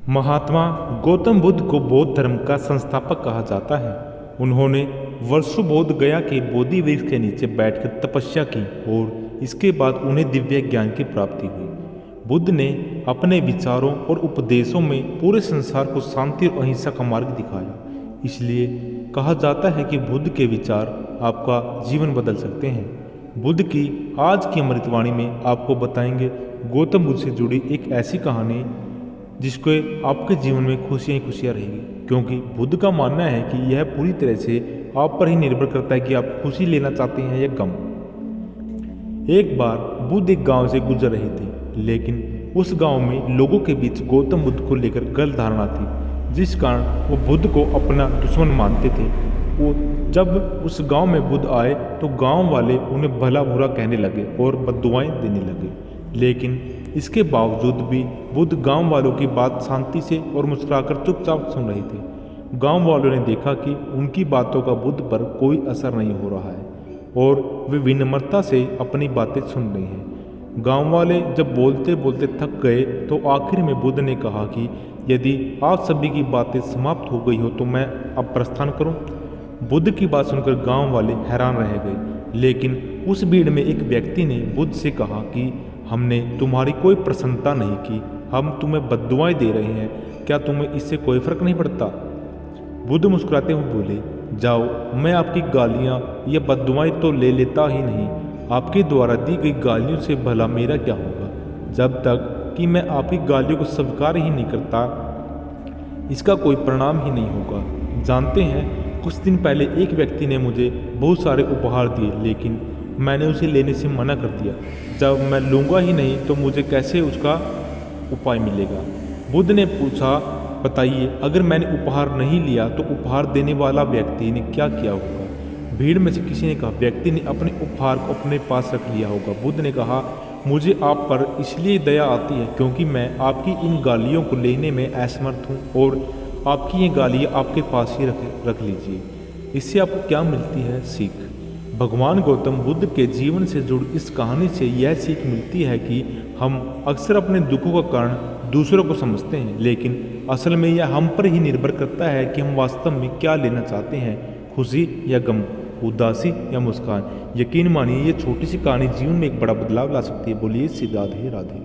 महात्मा गौतम बुद्ध को बौद्ध धर्म का संस्थापक कहा जाता है। उन्होंने वर्षों बोध गया के बोधि वृक्ष के नीचे बैठकर तपस्या की और इसके बाद उन्हें दिव्य ज्ञान की प्राप्ति हुई। बुद्ध ने अपने विचारों और उपदेशों में पूरे संसार को शांति और अहिंसा का मार्ग दिखाया। इसलिए कहा जाता है कि बुद्ध के विचार आपका जीवन बदल सकते हैं। बुद्ध की आज की अमृतवाणी में आपको बताएंगे गौतम बुद्ध से जुड़ी एक ऐसी कहानी जिसको आपके जीवन में खुशियाँ ही खुशियाँ रहेगी, क्योंकि बुद्ध का मानना है कि यह पूरी तरह से आप पर ही निर्भर करता है कि आप खुशी लेना चाहते हैं या गम। एक बार बुद्ध एक गांव से गुजर रहे थे, लेकिन उस गांव में लोगों के बीच गौतम बुद्ध को लेकर गलत धारणा थी, जिस कारण वो बुद्ध को अपना दुश्मन मानते थे। वो जब उस गांव में बुद्ध आए तो गांव वाले उन्हें भला बुरा कहने लगे और बद्दुआएं देने लगे, लेकिन इसके बावजूद भी बुद्ध गांव वालों की बात शांति से और मुस्कुराकर चुपचाप सुन रहे थे। गांव वालों ने देखा कि उनकी बातों का बुद्ध पर कोई असर नहीं हो रहा है और वे विनम्रता से अपनी बातें सुन रहे हैं। गांव वाले जब बोलते बोलते थक गए तो आखिर में बुद्ध ने कहा कि यदि आप सभी की बातें समाप्त हो गई हो तो मैं अब प्रस्थान करूं। बुद्ध की बात सुनकर गांव वाले हैरान रह गए, लेकिन उस भीड़ में एक व्यक्ति ने बुद्ध से कहा कि हमने तुम्हारी कोई प्रसन्नता नहीं की, हम तुम्हें बद्दुआएं दे रहे हैं, क्या तुम्हें इससे कोई फर्क नहीं पड़ता? बुद्ध मुस्कुराते हुए बोले, जाओ, मैं आपकी गालियाँ या बद्दुआएं तो ले लेता ही नहीं, आपके द्वारा दी गई गालियों से भला मेरा क्या होगा? जब तक कि मैं आपकी गालियों को स्वीकार ही नहीं करता, इसका कोई परिणाम ही नहीं होगा। जानते हैं, कुछ दिन पहले एक व्यक्ति ने मुझे बहुत सारे उपहार दिए, लेकिन मैंने उसे लेने से मना कर दिया। जब मैं लूँगा ही नहीं तो मुझे कैसे उसका उपाय मिलेगा? बुद्ध ने पूछा, बताइए, अगर मैंने उपहार नहीं लिया तो उपहार देने वाला व्यक्ति ने क्या किया होगा? भीड़ में से किसी ने कहा, व्यक्ति ने अपने उपहार को अपने पास रख लिया होगा। बुद्ध ने कहा, मुझे आप पर इसलिए दया आती है क्योंकि मैं आपकी इन गालियों को लेने में असमर्थ हूँ और आपकी ये गालियाँ आपके पास ही रख लीजिए। इससे आपको क्या मिलती है? सीख। भगवान गौतम बुद्ध के जीवन से जुड़ी इस कहानी से यह सीख मिलती है कि हम अक्सर अपने दुखों का कारण दूसरों को समझते हैं, लेकिन असल में यह हम पर ही निर्भर करता है कि हम वास्तव में क्या लेना चाहते हैं, खुशी या गम, उदासी या मुस्कान। यकीन मानिए, ये छोटी सी कहानी जीवन में एक बड़ा बदलाव ला सकती है। बोलिए श्री राधे राधे।